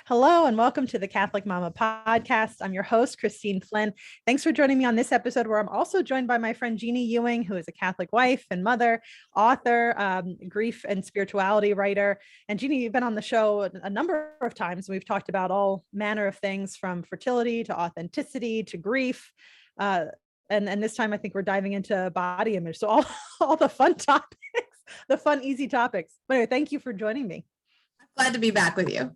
Hello and welcome to the Catholic Mama podcast. I'm your host, Christine Flynn. Thanks for joining me on this episode where I'm also joined by my friend Jeannie Ewing, who is a Catholic wife and mother, author, grief and spirituality writer. And Jeannie, you've been on the show a number of times. We've talked about all manner of things from fertility to authenticity to grief. And this time I think we're diving into body image. So all the fun topics, the fun, easy topics. But anyway, thank you for joining me. Glad to be back with you.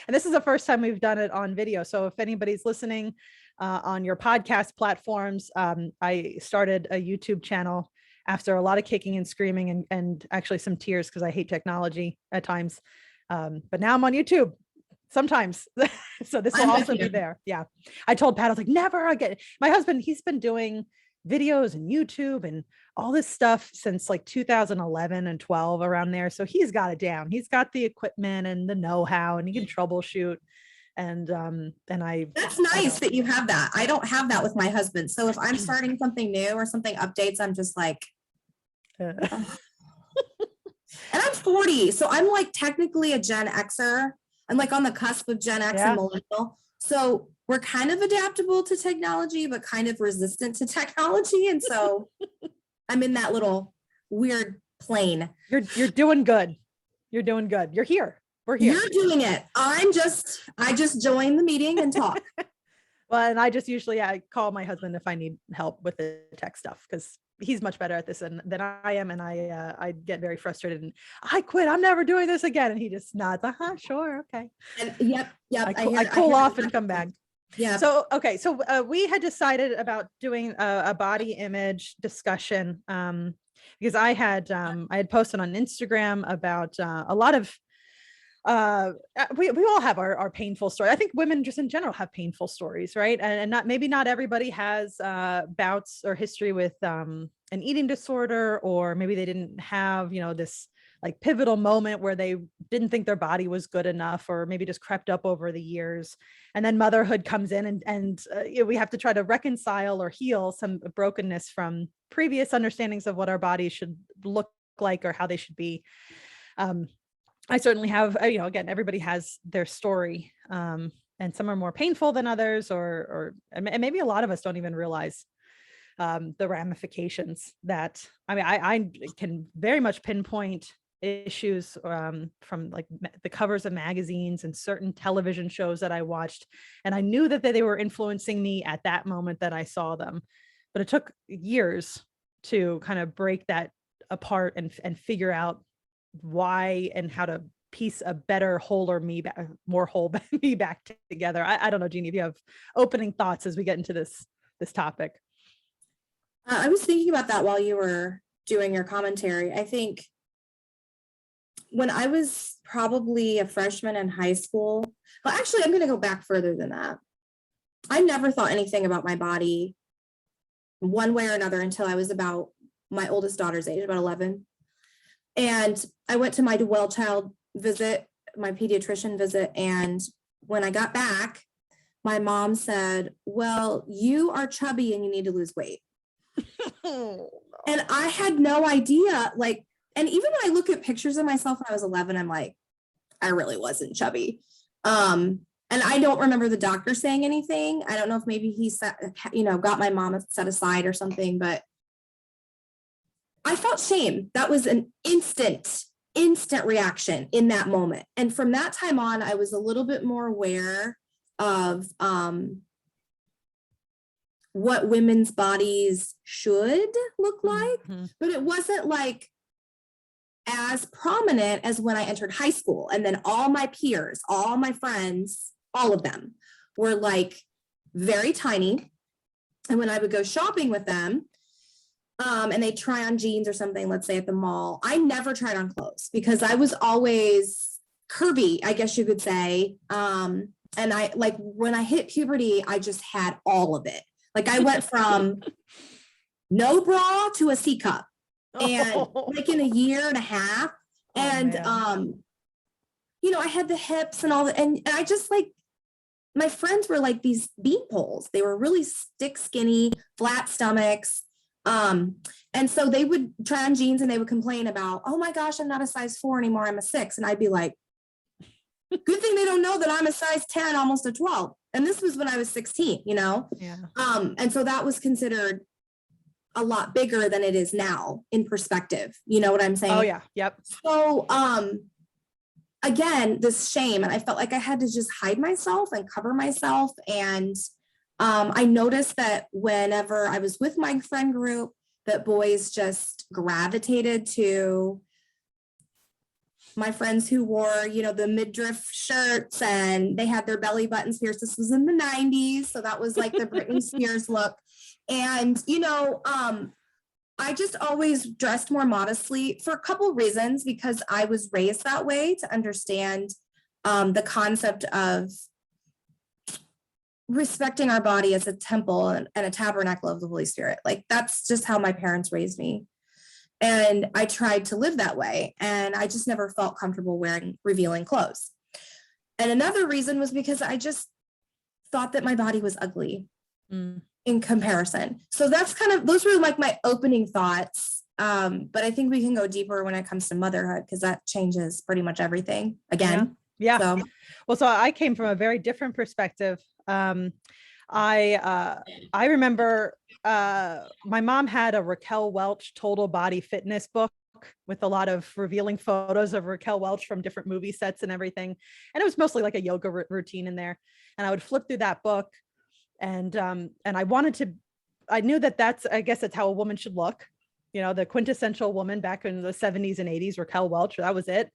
And this is the first time we've done it on video. So if anybody's listening on your podcast platforms, I started a YouTube channel after a lot of kicking and screaming and actually some tears because I hate technology at times. But now I'm on YouTube sometimes. So this will also be there. Yeah. I told Pat, I was like, never again. My husband, he's been doing videos and YouTube and all this stuff since like 2011 and 12 around there. So he's got it down. He's got the equipment and the know-how and he can troubleshoot. And that's nice that you have that. I don't have that with my husband. So if I'm starting something new or something updates, I'm just like, and I'm 40. So I'm like technically a Gen Xer. I'm like on the cusp of Gen X and millennial. So we're kind of adaptable to technology, but kind of resistant to technology. And so I'm in that little weird plane. You're doing good. You're doing good. You're here. We're here. You're doing it. I just joined the meeting and talk. Well, and I just usually I call my husband if I need help with the tech stuff because he's much better at this than I am. And I get very frustrated and I quit. I'm never doing this again. And he just nods. Sure. Okay. And yep. I cool off and come back. Yeah. So, okay. So we had decided about doing a body image discussion because I had posted on Instagram about a lot of we all have our painful story. I think women just in general have painful stories, right? And not everybody has bouts or history with an eating disorder, or maybe they didn't have, this like pivotal moment where they didn't think their body was good enough, or maybe just crept up over the years. And then motherhood comes in and we have to try to reconcile or heal some brokenness from previous understandings of what our bodies should look like or how they should be. I certainly have, again, everybody has their story, and some are more painful than others, and maybe a lot of us don't even realize the ramifications that, I can very much pinpoint issues from like the covers of magazines and certain television shows that I watched. And I knew that they were influencing me at that moment that I saw them, but it took years to kind of break that apart and figure out why and how to piece a better wholer me back, more whole me back together. I don't know, Jeannie, if you have opening thoughts as we get into this topic. I was thinking about that while you were doing your commentary. I think when I was probably a freshman in high school, well, actually, I'm going to go back further than that. I never thought anything about my body one way or another until I was about my oldest daughter's age, about 11. And I went to my well child visit, my pediatrician visit. And when I got back, my mom said, well, you are chubby and you need to lose weight. And I had no idea, and even when I look at pictures of myself when I was 11, I'm like, I really wasn't chubby. And I don't remember the doctor saying anything. I don't know if maybe he said, got my mom set aside or something, but I felt shame. That was an instant reaction in that moment. And from that time on, I was a little bit more aware of what women's bodies should look like, but it wasn't like as prominent as when I entered high school. And then all my peers, all my friends, all of them were like very tiny. And when I would go shopping with them, and they try on jeans or something, let's say at the mall, I never tried on clothes because I was always curvy, I guess you could say. And I when I hit puberty, I just had all of it. Like I went from no bra to a C cup and like in a year and a half. And, I had the hips and all that. And I just my friends were like these bean poles. They were really stick skinny, flat stomachs. And so they would try on jeans and they would complain about, oh my gosh, I'm not a size 4 anymore. I'm a 6. And I'd be like, Good thing they don't know that I'm a size 10, almost a 12. And this was when I was 16, you know? Yeah. And so that was considered a lot bigger than it is now in perspective. You know what I'm saying? Oh yeah. Yep. So, again, this shame, and I felt like I had to just hide myself and cover myself. And I noticed that whenever I was with my friend group, that boys just gravitated to my friends who wore, you know, the midriff shirts and they had their belly buttons pierced. This was in the 90s. So that was like the Britney Spears look. And, you know, I just always dressed more modestly for a couple reasons, because I was raised that way to understand the concept of respecting our body as a temple and a tabernacle of the Holy Spirit. Like, that's just how my parents raised me. And I tried to live that way. And I just never felt comfortable wearing revealing clothes. And another reason was because I just thought that my body was ugly in comparison. So that's kind of, those were like my opening thoughts. But I think we can go deeper when it comes to motherhood, because that changes pretty much everything again. Yeah. So. Well, so I came from a very different perspective. I remember my mom had a Raquel Welch total body fitness book with a lot of revealing photos of Raquel Welch from different movie sets and everything. And it was mostly like a yoga routine in there. And I would flip through that book, and I wanted to, I knew that I guess that's how a woman should look. You know, the quintessential woman back in the 70s and 80s, Raquel Welch, that was it.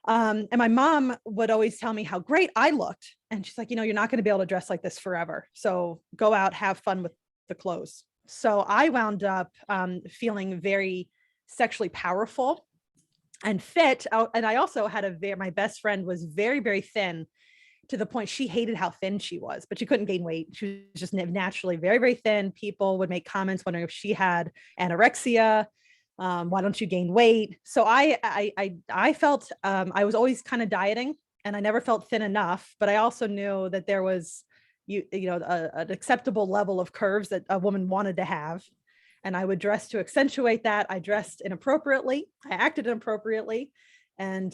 And my mom would always tell me how great I looked. And she's like, you know, you're not going to be able to dress like this forever. So go out, have fun with the clothes. So I wound up feeling very sexually powerful and fit. And I also had my best friend was very, very thin, to the point she hated how thin she was, but she couldn't gain weight. She was just naturally very, very thin. People would make comments wondering if she had anorexia. Why don't you gain weight? So I felt I was always kind of dieting, and I never felt thin enough, but I also knew that there was, an acceptable level of curves that a woman wanted to have. And I would dress to accentuate that. I dressed inappropriately. I acted inappropriately. And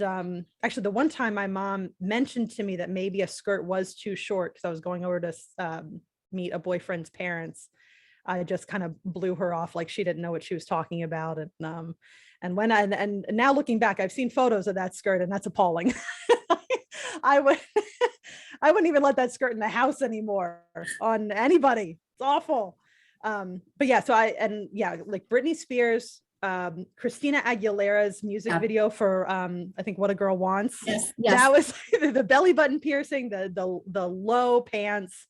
actually, the one time my mom mentioned to me that maybe a skirt was too short, because I was going over to meet a boyfriend's parents, I just kind of blew her off like she didn't know what she was talking about. And when and now looking back, I've seen photos of that skirt, and that's appalling. I wouldn't even let that skirt in the house anymore on anybody. It's awful. But yeah, like Britney Spears, Christina Aguilera's music video for I think What a Girl Wants. Yes. That was the belly button piercing, the low pants.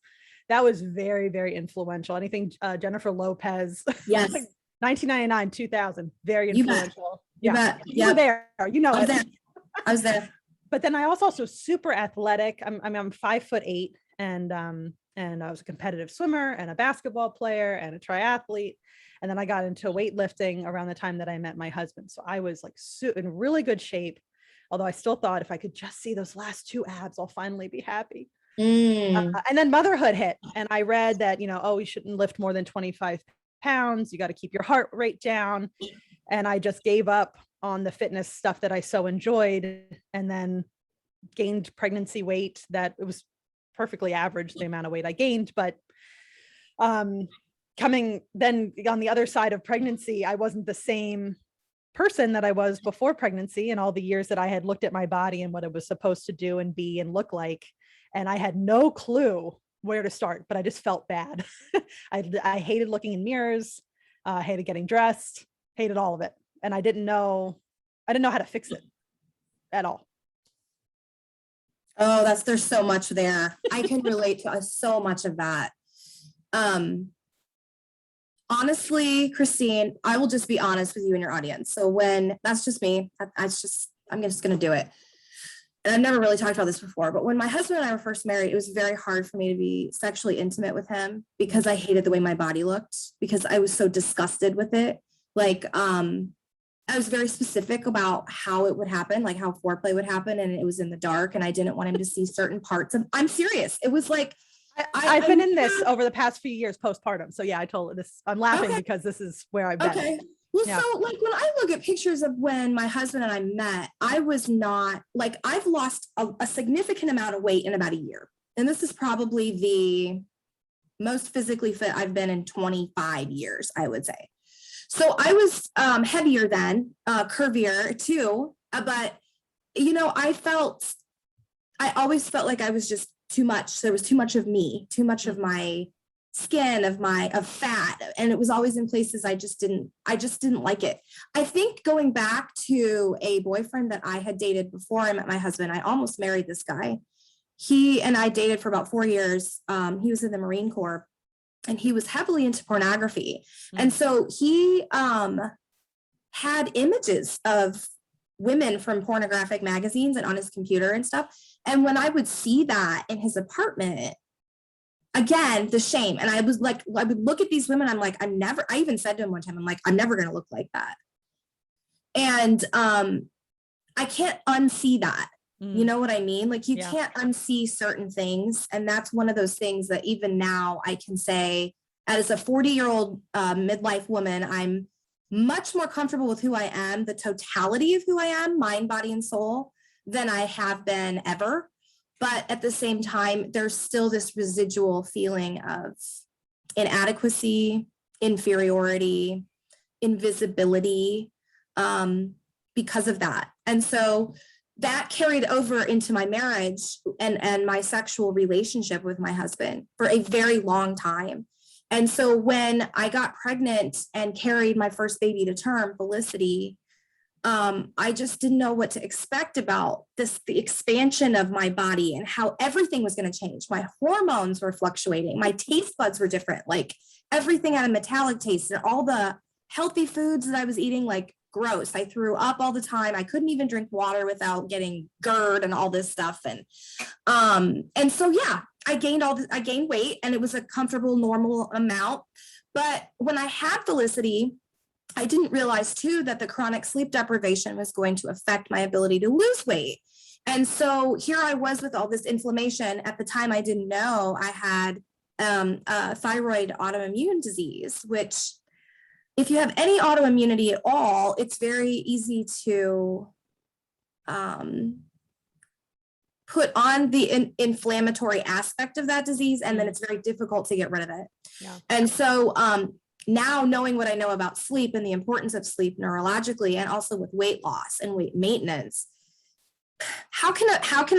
That was very, very influential. Anything Jennifer Lopez. Yes. 1999, 2000, very influential. You bet. You were there. You know, I was there. But then I was also super athletic. I'm 5'8", and I was a competitive swimmer and a basketball player and a triathlete. And then I got into weightlifting around the time that I met my husband. So I was like in really good shape. Although I still thought if I could just see those last 2 abs, I'll finally be happy. And then motherhood hit, and I read that, you shouldn't lift more than 25 pounds. You got to keep your heart rate down. And I just gave up on the fitness stuff that I so enjoyed, and then gained pregnancy weight that it was perfectly average, the amount of weight I gained. But coming then on the other side of pregnancy, I wasn't the same person that I was before pregnancy, and all the years that I had looked at my body and what it was supposed to do and be and look like. And I had no clue where to start, but I just felt bad. I hated looking in mirrors, hated getting dressed, hated all of it. And I didn't know how to fix it at all. Oh, there's so much there. I can relate to so much of that. Honestly, Christine, I will just be honest with you and your audience. So that's just me, I'm just going to do it. And I've never really talked about this before, but when my husband and I were first married, it was very hard for me to be sexually intimate with him, because I hated the way my body looked, because I was so disgusted with it. Like, I was very specific about how it would happen, like how foreplay would happen. And it was in the dark, and I didn't want him to see certain parts of, I'm serious. It was like, I've been in this over the past few years postpartum. So yeah, I told this, I'm laughing because this is where I've been. Okay. Well, Yeah. so like when I look at pictures of when my husband and I met, I was not like, I've lost a significant amount of weight in about a year. And this is probably the most physically fit I've been in 25 years, I would say. So I was heavier then, curvier too. But, you know, I always felt like I was just too much. There was too much of me, too much of my skin, of fat. And it was always in places I just didn't like it. I think going back to a boyfriend that I had dated before I met my husband, I almost married this guy. He and I dated for about 4 years. He was in the Marine Corps and he was heavily into pornography. And so he had images of women from pornographic magazines and on his computer and stuff. And when I would see that in his apartment, again, the shame. And I was like, I would look at these women. I'm like, I even said to him one time, I'm like, I'm never going to look like that. And I can't unsee that. You know what I mean? Like you can't unsee certain things. And that's one of those things that even now I can say, as a 40-year-old midlife woman, I'm much more comfortable with who I am, the totality of who I am, mind, body, and soul, than I have been ever. But at the same time, there's still this residual feeling of inadequacy, inferiority, invisibility, because of that. And so that carried over into my marriage and my sexual relationship with my husband for a very long time. And so when I got pregnant and carried my first baby to term, Felicity, I just didn't know what to expect about the expansion of my body and how everything was going to change. My hormones were fluctuating. My taste buds were different. Like everything had a metallic taste, and all the healthy foods that I was eating, like gross. I threw up all the time. I couldn't even drink water without getting GERD and all this stuff. And so, yeah, I gained weight, and it was a comfortable, normal amount. But when I had Felicity, I didn't realize too that the chronic sleep deprivation was going to affect my ability to lose weight. And so here I was with all this inflammation. At the time, I didn't know I had a thyroid autoimmune disease, which if you have any autoimmunity at all, it's very easy to put on the inflammatory aspect of that disease, and then it's very difficult to get rid of it. Yeah. And so now knowing what I know about sleep and the importance of sleep neurologically, and also with weight loss and weight maintenance, how can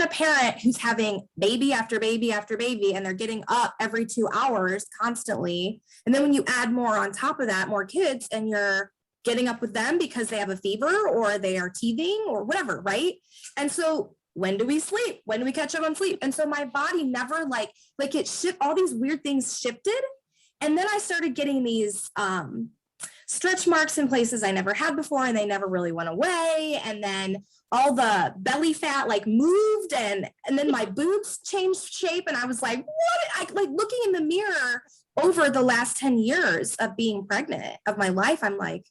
a parent who's having baby after baby after baby, and they're getting up every 2 hours constantly, and then when you add more on top of that, more kids, and you're getting up with them because they have a fever or they are teething or whatever, right? And so when do we sleep? When do we catch up on sleep? And so my body never like it shift, all these weird things shifted. And then I started getting these stretch marks in places I never had before, and they never really went away. And then all the belly fat like moved, and then my boobs changed shape. And I was like, what? Like looking in the mirror over the last 10 years of being pregnant of my life, I'm like,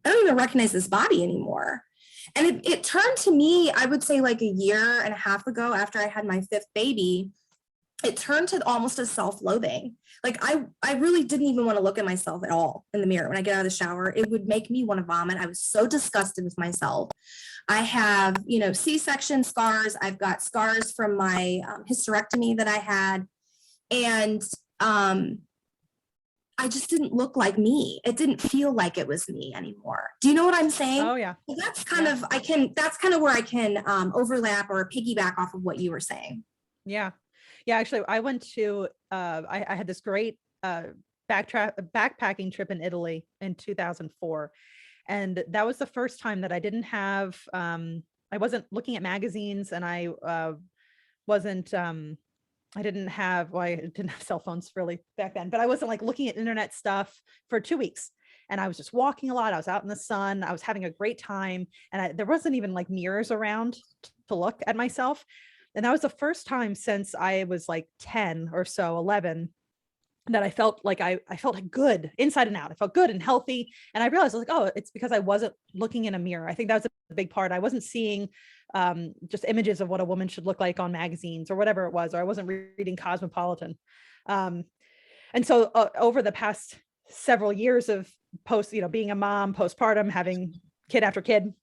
I don't even recognize this body anymore. And it turned to me, I would say like a year and a half ago, after I had my 5th baby, it turned to almost a self-loathing. Like I really didn't even want to look at myself at all in the mirror when I get out of the shower. It would make me want to vomit. I was so disgusted with myself. I have, C-section scars. I've got scars from my hysterectomy that I had. And I just didn't look like me. It didn't feel like it was me anymore. Do you know what I'm saying? Oh yeah. So that's kind of where I can overlap or piggyback off of what you were saying. Yeah. Yeah. Actually, I went to, I had this great backpacking trip in Italy in 2004. And that was the first time that I didn't have, I wasn't looking at magazines, and I didn't have cell phones really back then, but I wasn't like looking at internet stuff for 2 weeks. And I was just walking a lot. I was out in the sun. I was having a great time. And there wasn't even like mirrors around to look at myself. And that was the first time since I was like 10 or so, 11, that I felt like I felt good inside and out. I felt good and healthy. And I realized I was like, oh, it's because I wasn't looking in a mirror. I think that was a big part. I wasn't seeing just images of what a woman should look like on magazines or whatever it was, or I wasn't reading Cosmopolitan. And so over the past several years of being a mom, postpartum, having kid after kid.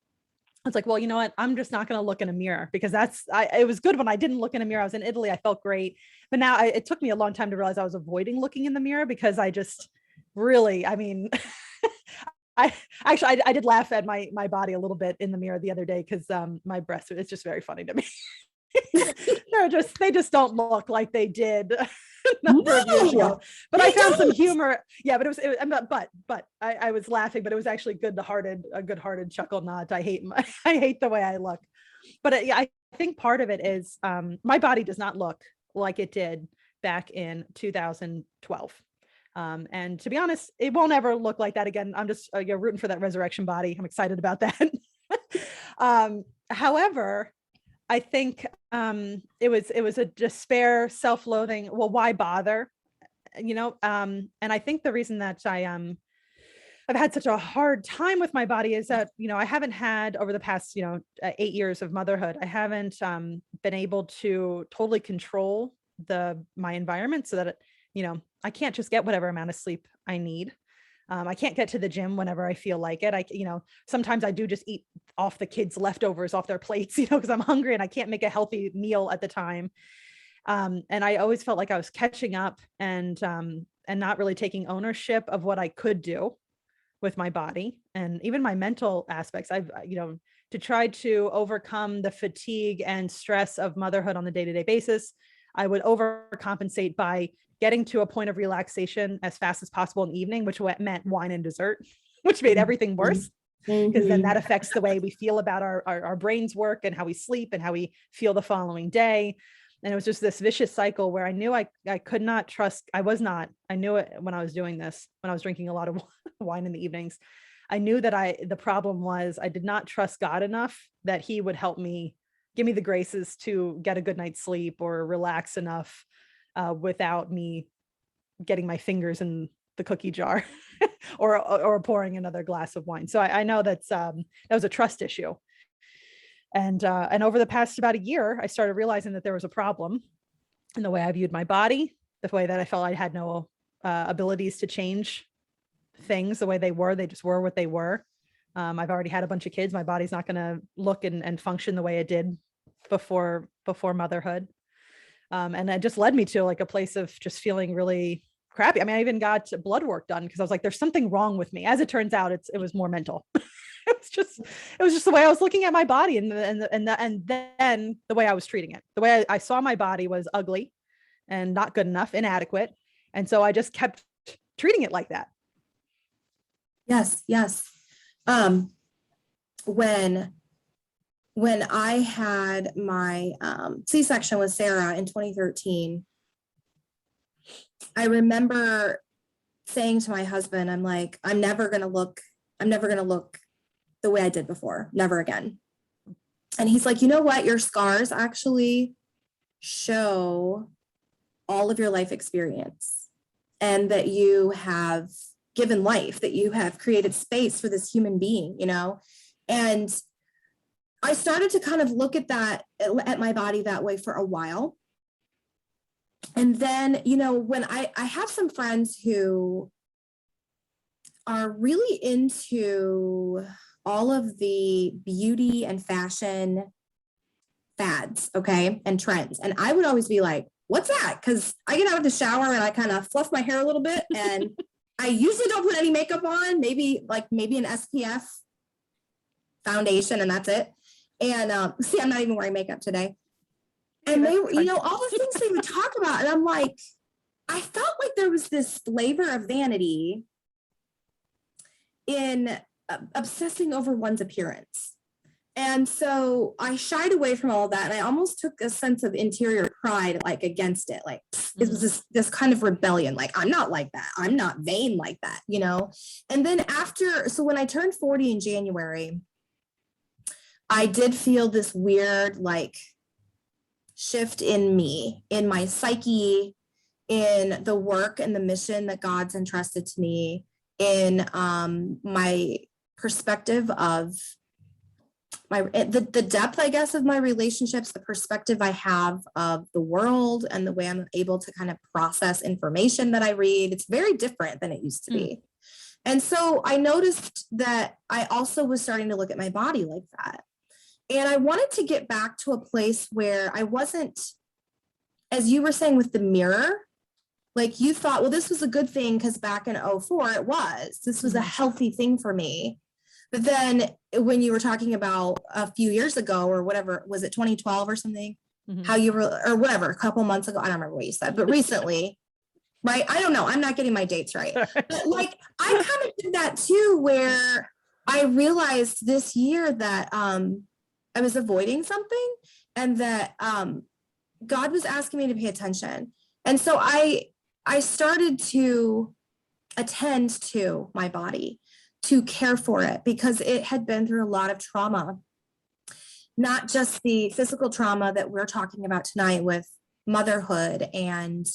I was like, well, you know what? I'm just not going to look in a mirror, because it was good when I didn't look in a mirror. I was in Italy. I felt great. But now it took me a long time to realize I was avoiding looking in the mirror, because I just really, I mean, I did laugh at my body a little bit in the mirror the other day, because my breasts, it's just very funny to me. They just don't look like they did a number of years ago. But I found some humor. Yeah, but I was laughing, but it was actually a good-hearted chuckle. Not I hate the way I look. But yeah, I think part of it is my body does not look like it did back in 2012. And to be honest, it won't ever look like that again. I'm just rooting for that resurrection body. I'm excited about that. However, I think it was a despair, self-loathing. Well, why bother? And I think the reason that I've had such a hard time with my body is that, I haven't had, over the past, 8 years of motherhood, I haven't been able to totally control my environment, so that, I can't just get whatever amount of sleep I need. I can't get to the gym whenever I feel like it. Sometimes I do just eat off the kids' leftovers off their plates, because I'm hungry and I can't make a healthy meal at the time. And I always felt like I was catching up and not really taking ownership of what I could do with my body and even my mental aspects. To try to overcome the fatigue and stress of motherhood on the day-to-day basis, I would overcompensate by getting to a point of relaxation as fast as possible in the evening, which meant wine and dessert, which made everything worse, because then that affects the way we feel about our brain's work and how we sleep and how we feel the following day. And it was just this vicious cycle where I knew I could not trust. I knew it when I was doing this, when I was drinking a lot of wine in the evenings. I knew that the problem was I did not trust God enough that he would help me, give me the graces to get a good night's sleep or relax enough without me getting my fingers in the cookie jar or pouring another glass of wine. So I know that was a trust issue. And over the past about a year, I started realizing that there was a problem in the way I viewed my body, the way that I felt I had no abilities to change things the way they were. They just were what they were. I've already had a bunch of kids. My body's not going to look and function the way it did before motherhood. And it just led me to like a place of just feeling really crappy. I mean, I even got blood work done because I was like, there's something wrong with me. As it turns out, it was more mental. It was just the way I was looking at my body and then the way I was treating it. The way I saw my body was ugly and not good enough, inadequate. And so I just kept treating it like that. Yes. When I had my C-section with Sarah in 2013, I remember saying to my husband, I'm like, I'm never going to look the way I did before, never again. And he's like, you know what? Your scars actually show all of your life experience and that you have given life, that you have created space for this human being, And I started to kind of look at my body that way for a while. And then, when I have some friends who are really into all of the beauty and fashion fads, okay, and trends. And I would always be like, what's that? Because I get out of the shower and I kind of fluff my hair a little bit. And I usually don't put any makeup on, maybe an SPF foundation, and that's it. And see, I'm not even wearing makeup today. And they, all the things they would talk about. And I'm like, I felt like there was this flavor of vanity in obsessing over one's appearance. And so I shied away from all of that. And I almost took a sense of interior pride, against it. It was this kind of rebellion. I'm not like that. I'm not vain like that, And then so when I turned 40 in January, I did feel this weird, shift in me, in my psyche, in the work and the mission that God's entrusted to me, in my perspective of the depth, I guess, of my relationships, the perspective I have of the world and the way I'm able to kind of process information that I read. It's very different than it used to be. And so I noticed that I also was starting to look at my body like that. And I wanted to get back to a place where I wasn't, as you were saying with the mirror, like you thought, well, this was a good thing because back in '04, this was a healthy thing for me. But then when you were talking about a few years ago or whatever, was it 2012 or something? How you were, or whatever, a couple months ago, I don't remember what you said, but recently, right? I don't know. I'm not getting my dates right. But like, I kind of did that too, where I realized this year that I was avoiding something and that God was asking me to pay attention. And so I started to attend to my body, to care for it, because it had been through a lot of trauma, not just the physical trauma that we're talking about tonight with motherhood and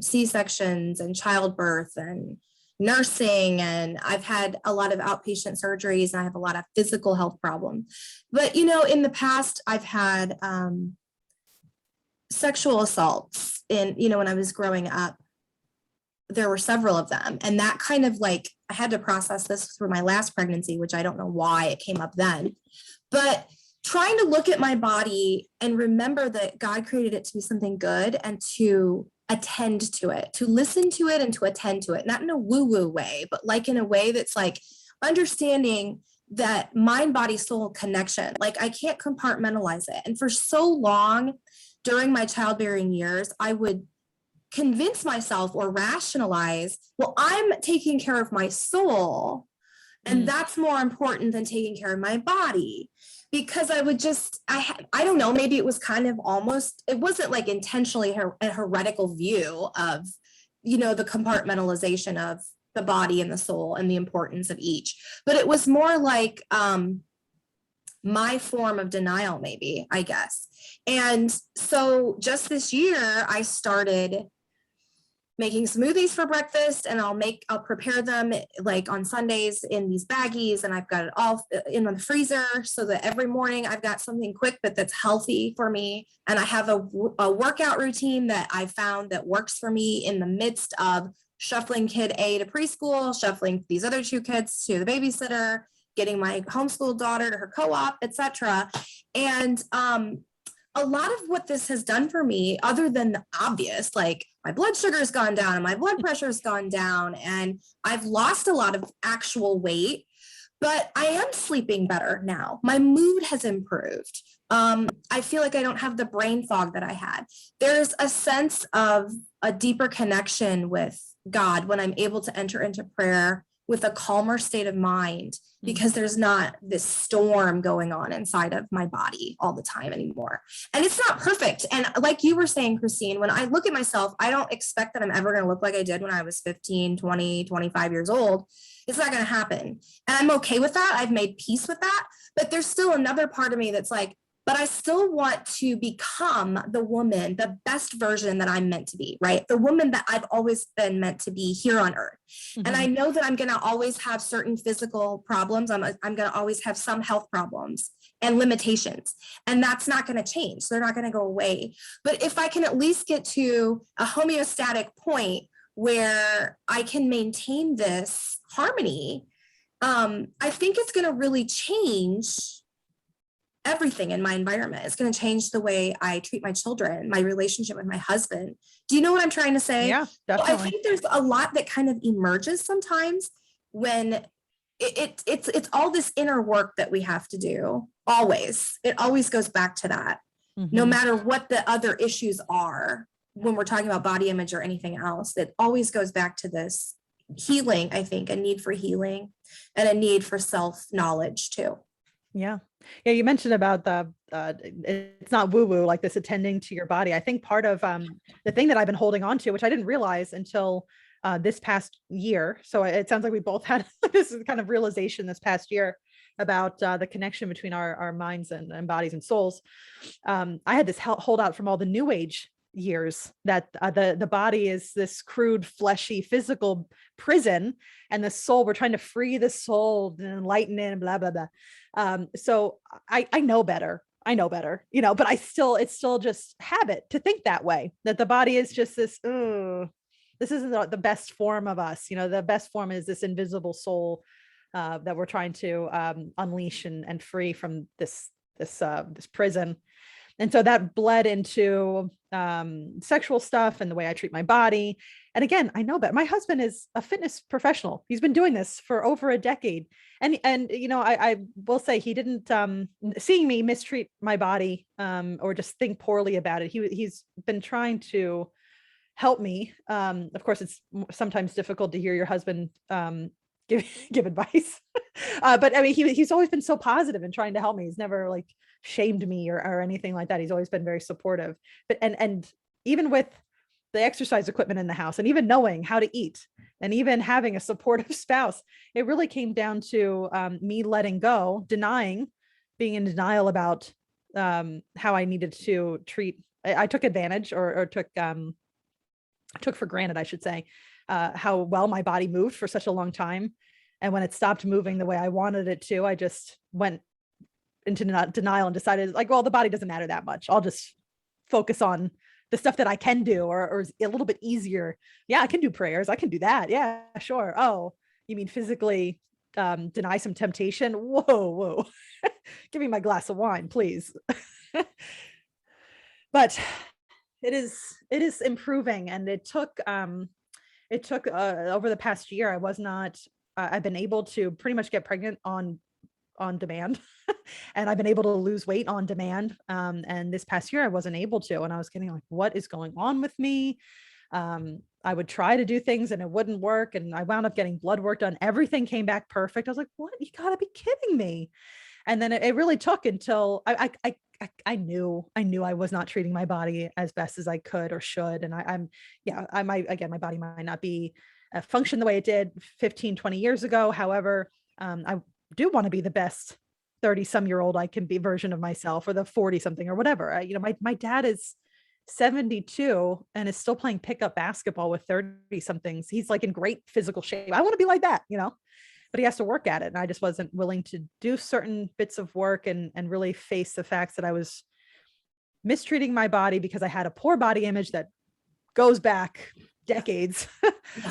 C-sections and childbirth and nursing. And I've had a lot of outpatient surgeries and I have a lot of physical health problems. But, you know, in the past, I've had sexual assaults in, you know, when I was growing up, there were several of them. And that kind of like, I had to process this through my last pregnancy, which I don't know why it came up then, but trying to look at my body and remember that God created it to be something good and to attend to it, to listen to it and to attend to it, not in a woo-woo way, but like in a way that's like understanding that mind, body, soul connection. Like I can't compartmentalize it. And for so long during my childbearing years, I would convince myself or rationalize, well, I'm taking care of my soul, and that's more important than taking care of my body. Because I would just, I don't know, maybe it was kind of almost, it wasn't like intentionally a heretical view of, you know, the compartmentalization of the body and the soul and the importance of each. But it was more like my form of denial, maybe, I guess. And so just this year, I started making smoothies for breakfast, and I'll prepare them like on Sundays in these baggies, and I've got it all in the freezer so that every morning I've got something quick but that's healthy for me. And I have a workout routine that I found that works for me in the midst of shuffling kid A to preschool, shuffling these other two kids to the babysitter, getting my homeschool daughter to her co-op, etc. And a lot of what this has done for me, other than the obvious, like my blood sugar has gone down and my blood pressure has gone down and I've lost a lot of actual weight, but I am sleeping better now. My mood has improved. I feel like I don't have the brain fog that I had. There's a sense of a deeper connection with God when I'm able to enter into prayer with a calmer state of mind, because there's not this storm going on inside of my body all the time anymore. And it's not perfect. And like you were saying, Christine, when I look at myself, I don't expect that I'm ever going to look like I did when I was 15, 20, 25 years old. It's not going to happen. And I'm okay with that. I've made peace with that. But there's still another part of me that's like, but I still want to become the woman, the best version that I'm meant to be, right? The woman that I've always been meant to be here on earth. And I know that I'm going to always have certain physical problems. I'm going to always have some health problems and limitations. And that's not going to change. They're not going to go away. But if I can at least get to a homeostatic point where I can maintain this harmony, I think it's going to really change everything in my environment. It's going to change the way I treat my children, my relationship with my husband. Do you know what I'm trying to say? Yeah, definitely. I think there's a lot that kind of emerges sometimes when it's all this inner work that we have to do. Always. It always goes back to that. No matter what the other issues are, when we're talking about body image or anything else, it always goes back to this healing, I think, a need for healing and a need for self-knowledge too. Yeah. Yeah. You mentioned about it's not woo woo, like this attending to your body. I think part of the thing that I've been holding on to, which I didn't realize until this past year. So it sounds like we both had this kind of realization this past year about the connection between our minds and bodies and souls. I had this holdout from all the new age years that the body is this crude, fleshy, physical prison, and the soul, we're trying to free the soul and enlighten it and blah, blah, blah. So I know better, you know, but it's still just habit to think that way, that the body is just this, this isn't the best form of us. The best form is this invisible soul that we're trying to unleash and free from this prison. And so that bled into sexual stuff and the way I treat my body. And again, I know that my husband is a fitness professional. He's been doing this for over a decade. And I will say he didn't seeing me mistreat my body or just think poorly about it. He's been trying to help me. Of course, it's sometimes difficult to hear your husband give advice. But I mean, he's always been so positive and trying to help me. He's never like shamed me or anything like that. He's always been very supportive. But and even with the exercise equipment in the house, and even knowing how to eat, and even having a supportive spouse, it really came down to me letting go, being in denial about how I needed to treat. I took advantage or took for granted, I should say, how well my body moved for such a long time. And when it stopped moving the way I wanted it to, I just went into denial and decided like, well, the body doesn't matter that much. I'll just focus on the stuff that I can do or is a little bit easier. Yeah, I can do prayers. I can do that. Yeah, sure. Oh, you mean physically deny some temptation? Whoa. Give me my glass of wine, please. But it is improving. And it took over the past year. I've been able to pretty much get pregnant on demand. And I've been able to lose weight on demand. And this past year I wasn't able to, and I was getting like, what is going on with me? I would try to do things and it wouldn't work. And I wound up getting blood work done. Everything came back perfect. I was like, what? You gotta be kidding me. And then it really took until I knew I was not treating my body as best as I could or should. And I might, again, my body might not be function the way it did 15, 20 years ago. However, I do want to be the best 30-some-year-old I can be version of myself, or the 40-something or whatever. My dad is 72 and is still playing pickup basketball with 30-somethings. He's like in great physical shape. I want to be like that, but he has to work at it. And I just wasn't willing to do certain bits of work and really face the facts that I was mistreating my body because I had a poor body image that goes back decades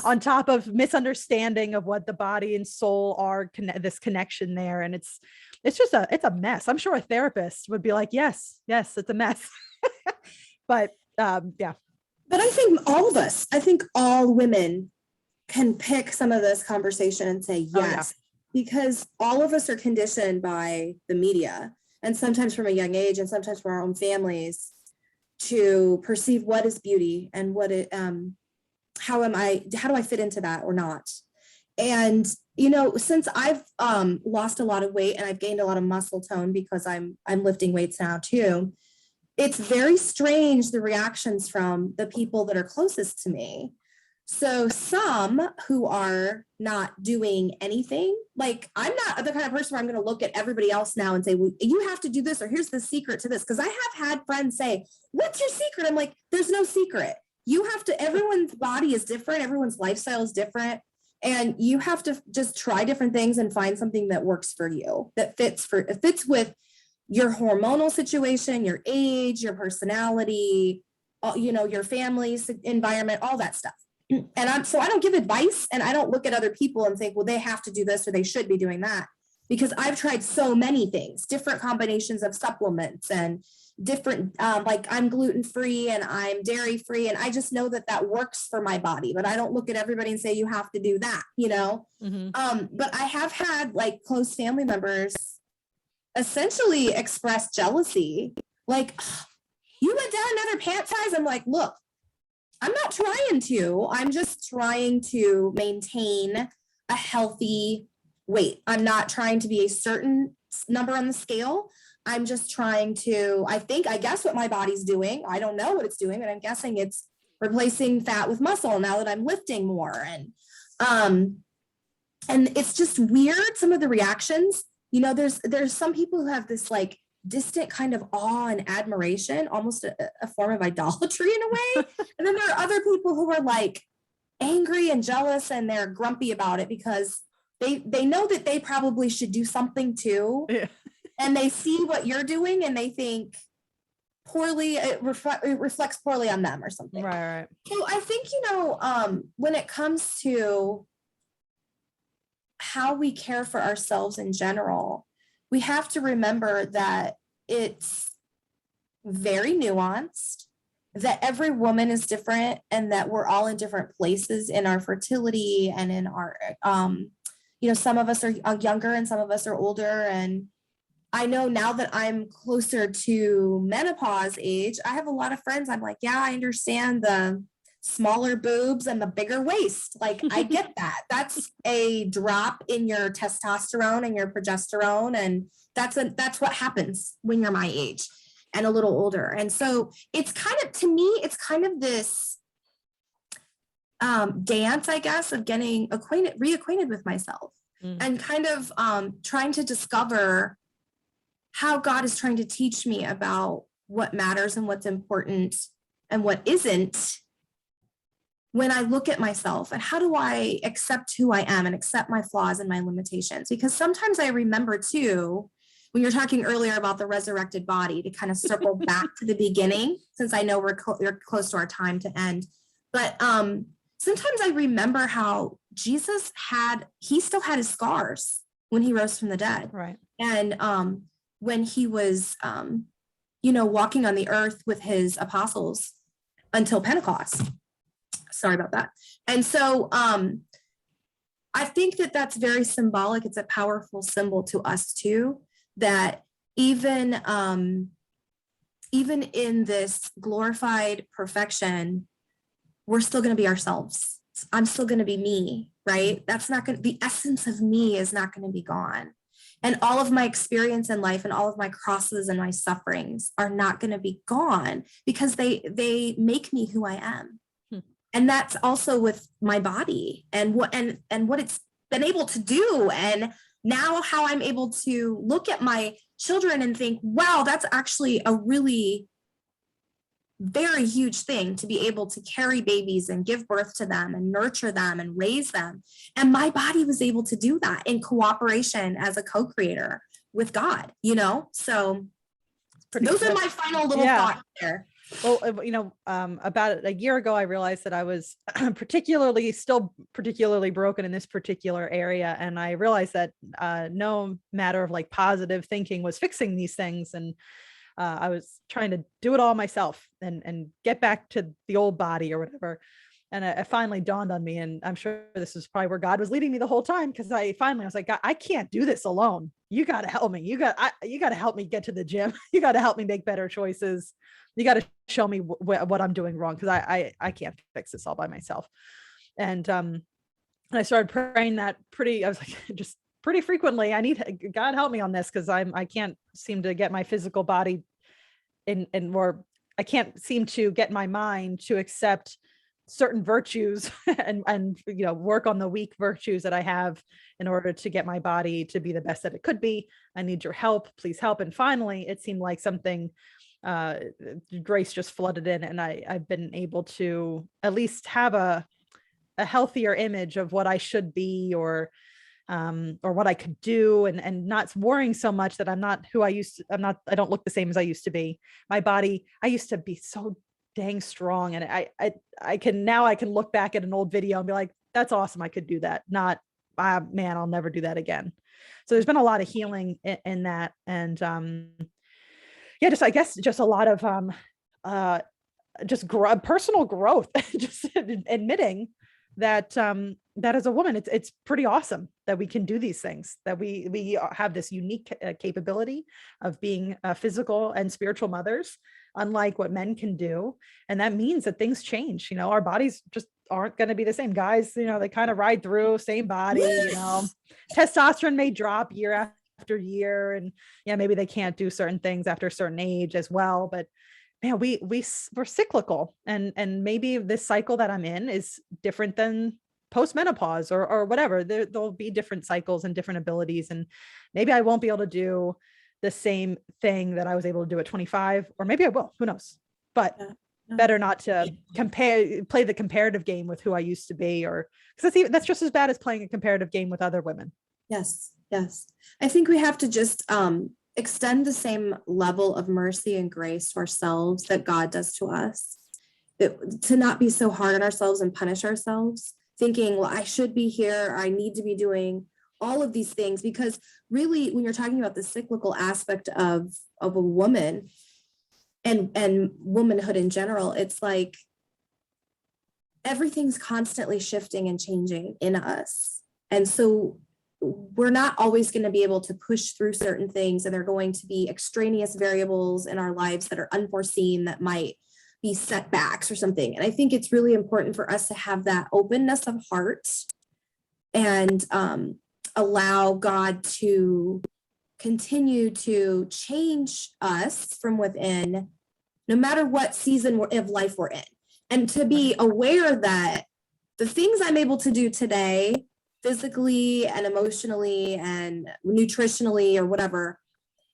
on top of misunderstanding of what the body and soul are, this connection there. And it's a mess. I'm sure a therapist would be like, yes, it's a mess. But yeah. But I think all women can pick some of this conversation and say yes, because all of us are conditioned by the media, and sometimes from a young age and sometimes from our own families, to perceive what is beauty and what it how do I fit into that or not? And since I've lost a lot of weight and I've gained a lot of muscle tone because I'm lifting weights now too, it's very strange, the reactions from the people that are closest to me. So some who are not doing anything, like I'm not the kind of person where I'm going to look at everybody else now and say, well, you have to do this, or here's the secret to this. Because I have had friends say, what's your secret? I'm like, there's no secret. You have to, everyone's body is different. Everyone's lifestyle is different. And you have to just try different things and find something that works for you, that fits with your hormonal situation, your age, your personality, your family's environment, all that stuff. And so I don't give advice, and I don't look at other people and think, well, they have to do this or they should be doing that, because I've tried so many things, different combinations of supplements and different, like I'm gluten-free and I'm dairy-free. And I just know that works for my body, but I don't look at everybody and say, you have to do that, Mm-hmm. But I have had like close family members essentially express jealousy. Like, you went down another pant size. I'm like, look, I'm not trying to. I'm just trying to maintain a healthy weight. I'm not trying to be a certain number on the scale. I'm just trying to, I guess what my body's doing, I don't know what it's doing, but I'm guessing it's replacing fat with muscle now that I'm lifting more. And it's just weird, some of the reactions. There's some people who have this like distant kind of awe and admiration, almost a form of idolatry in a way. And then there are other people who are like angry and jealous, and they're grumpy about it because they know that they probably should do something too. Yeah. And they see what you're doing and they think, poorly, it reflects poorly on them or something. Right. So I think, when it comes to how we care for ourselves in general, we have to remember that it's very nuanced, that every woman is different, and that we're all in different places in our fertility and in our, some of us are younger and some of us are older. And I know now that I'm closer to menopause age, I have a lot of friends. I'm like, yeah, I understand the smaller boobs and the bigger waist. Like, I get that. That's a drop in your testosterone and your progesterone. And that's what happens when you're my age and a little older. And so it's kind of, to me, it's kind of this dance, I guess, of getting reacquainted with myself and kind of trying to discover how God is trying to teach me about what matters and what's important and what isn't when I look at myself, and how do I accept who I am and accept my flaws and my limitations? Because sometimes I remember too, when you're talking earlier about the resurrected body, to kind of circle back to the beginning, since I know we're close to our time to end. But sometimes I remember how Jesus still had his scars when he rose from the dead. Right. And when he was, walking on the earth with his apostles until Pentecost. Sorry about that. And so I think that that's very symbolic. It's a powerful symbol to us too, that even in this glorified perfection, we're still going to be ourselves. I'm still going to be me, right? The essence of me is not going to be gone. And all of my experience in life and all of my crosses and my sufferings are not going to be gone, because they make me who I am. And that's also with my body and what it's been able to do. And now how I'm able to look at my children and think, wow, that's actually a really very huge thing, to be able to carry babies and give birth to them and nurture them and raise them. And my body was able to do that in cooperation as a co-creator with God, So those are my final little thoughts there. Well, about a year ago, I realized that I was particularly broken in this particular area. And I realized that no matter of like positive thinking was fixing these things. And I was trying to do it all myself and get back to the old body or whatever. And it finally dawned on me, and I'm sure this is probably where God was leading me the whole time, because I was like, God, I can't do this alone. You got to help me. You got to help me get to the gym. You got to help me make better choices. You got to show me what I'm doing wrong, because I can't fix this all by myself. And I started praying that just pretty frequently. I need God help me on this, because I can't seem to get my physical body or I can't seem to get my mind to accept certain virtues and work on the weak virtues that I have in order to get my body to be the best that it could be. I need your help, please help. And finally, it seemed like something grace just flooded in, and I've been able to at least have a healthier image of what I should be, or what I could do, and not worrying so much that I'm not who I don't look the same as I used to be. My body, I used to be so dang strong. And I can look back at an old video and be like, that's awesome. I could do that. Not, man, I'll never do that again. So there's been a lot of healing in that. And I guess just a lot of personal growth, just admitting that as a woman, it's pretty awesome that we can do these things, that we have this unique capability of being physical and spiritual mothers, unlike what men can do. And that means that things change. Our bodies just aren't going to be the same. Guys, they kind of ride through, same body. Testosterone may drop year after year, and maybe they can't do certain things after a certain age as well. But man, we're cyclical, and maybe this cycle that I'm in is different than post-menopause or whatever. There'll be different cycles and different abilities, and maybe I won't be able to do the same thing that I was able to do at 25, or maybe I will, who knows. But better not to play the comparative game with who I used to be, or because that's just as bad as playing a comparative game with other women. Yes. I think we have to just extend the same level of mercy and grace to ourselves that God does to us. To not be so hard on ourselves and punish ourselves, thinking, well, I should be here, I need to be doing all of these things. Because really, when you're talking about the cyclical aspect of a woman and womanhood in general, it's like everything's constantly shifting and changing in us. And so we're not always going to be able to push through certain things, and there are going to be extraneous variables in our lives that are unforeseen that might be setbacks or something. And I think it's really important for us to have that openness of heart and allow God to continue to change us from within, no matter what season of life we're in. And to be aware that the things I'm able to do today, physically and emotionally and nutritionally or whatever,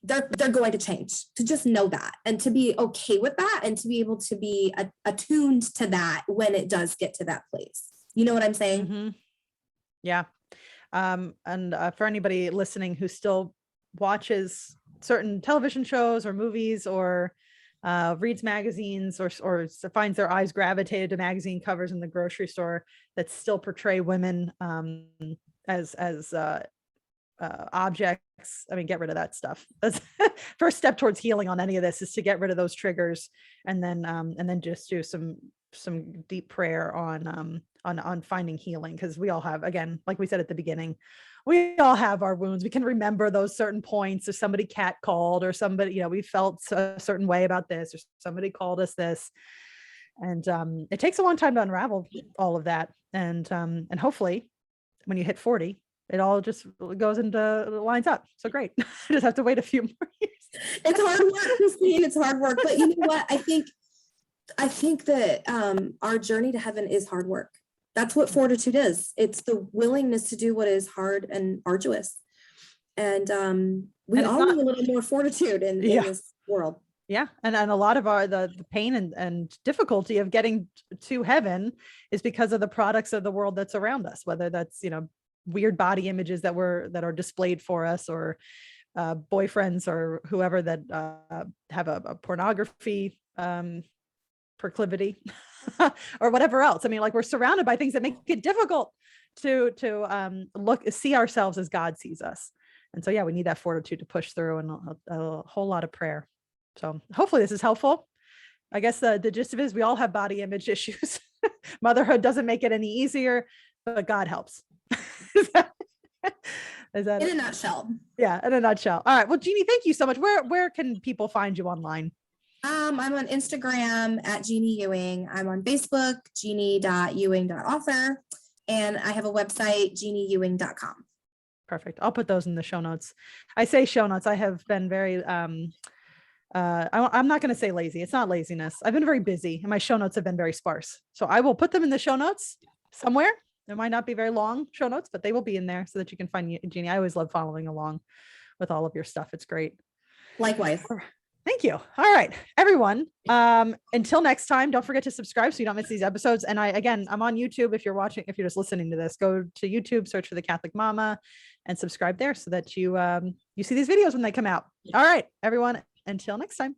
they're going to change. To just know that and to be okay with that and to be able to be attuned to that when it does get to that place. You know what I'm saying? Mm-hmm. Yeah. And for anybody listening who still watches certain television shows or movies or reads magazines or finds their eyes gravitated to magazine covers in the grocery store that still portray women as objects, I mean, get rid of that stuff. That's first step towards healing on any of this, is to get rid of those triggers, and then just do some deep prayer on finding healing, because we all have, again, like we said at the beginning, we all have our wounds. We can remember those certain points, or somebody catcalled, or somebody, we felt a certain way about this, or somebody called us this, and it takes a long time to unravel all of that, and hopefully when you hit 40, it all just goes into lines up. So great. I just have to wait a few more years. It's hard work, Christine. It's hard work. But you know what? I think that our journey to heaven is hard work. That's what fortitude is. It's the willingness to do what is hard and arduous. And we all need a little more fortitude in this world. Yeah. And a lot of the pain and difficulty of getting to heaven is because of the products of the world that's around us, whether that's, weird body images that are displayed for us, or boyfriends or whoever that have a pornography proclivity or whatever else. I mean, like, we're surrounded by things that make it difficult to see ourselves as God sees us. And so, yeah, we need that fortitude to push through, and a whole lot of prayer. So hopefully this is helpful. I guess the gist of it is we all have body image issues. Motherhood doesn't make it any easier, but God helps. Is that in a nutshell? Yeah, in a nutshell. All right. Well, Jeannie, thank you so much. Where can people find you online? I'm on Instagram at Jeannie Ewing. I'm on Facebook, jeannie.ewing.author. And I have a website, jeannieewing.com. Perfect. I'll put those in the show notes. I say show notes. I have been very, I'm not going to say lazy. It's not laziness. I've been very busy, and my show notes have been very sparse. So I will put them in the show notes somewhere. There might not be very long show notes, but they will be in there so that you can find Jeannie. I always love following along with all of your stuff. It's great. Likewise. Thank you. All right, everyone. Until next time, don't forget to subscribe so you don't miss these episodes. And I'm on YouTube. If you're just listening to this, go to YouTube, search for The Catholic Mama, and subscribe there so that you see these videos when they come out. All right, everyone. Until next time.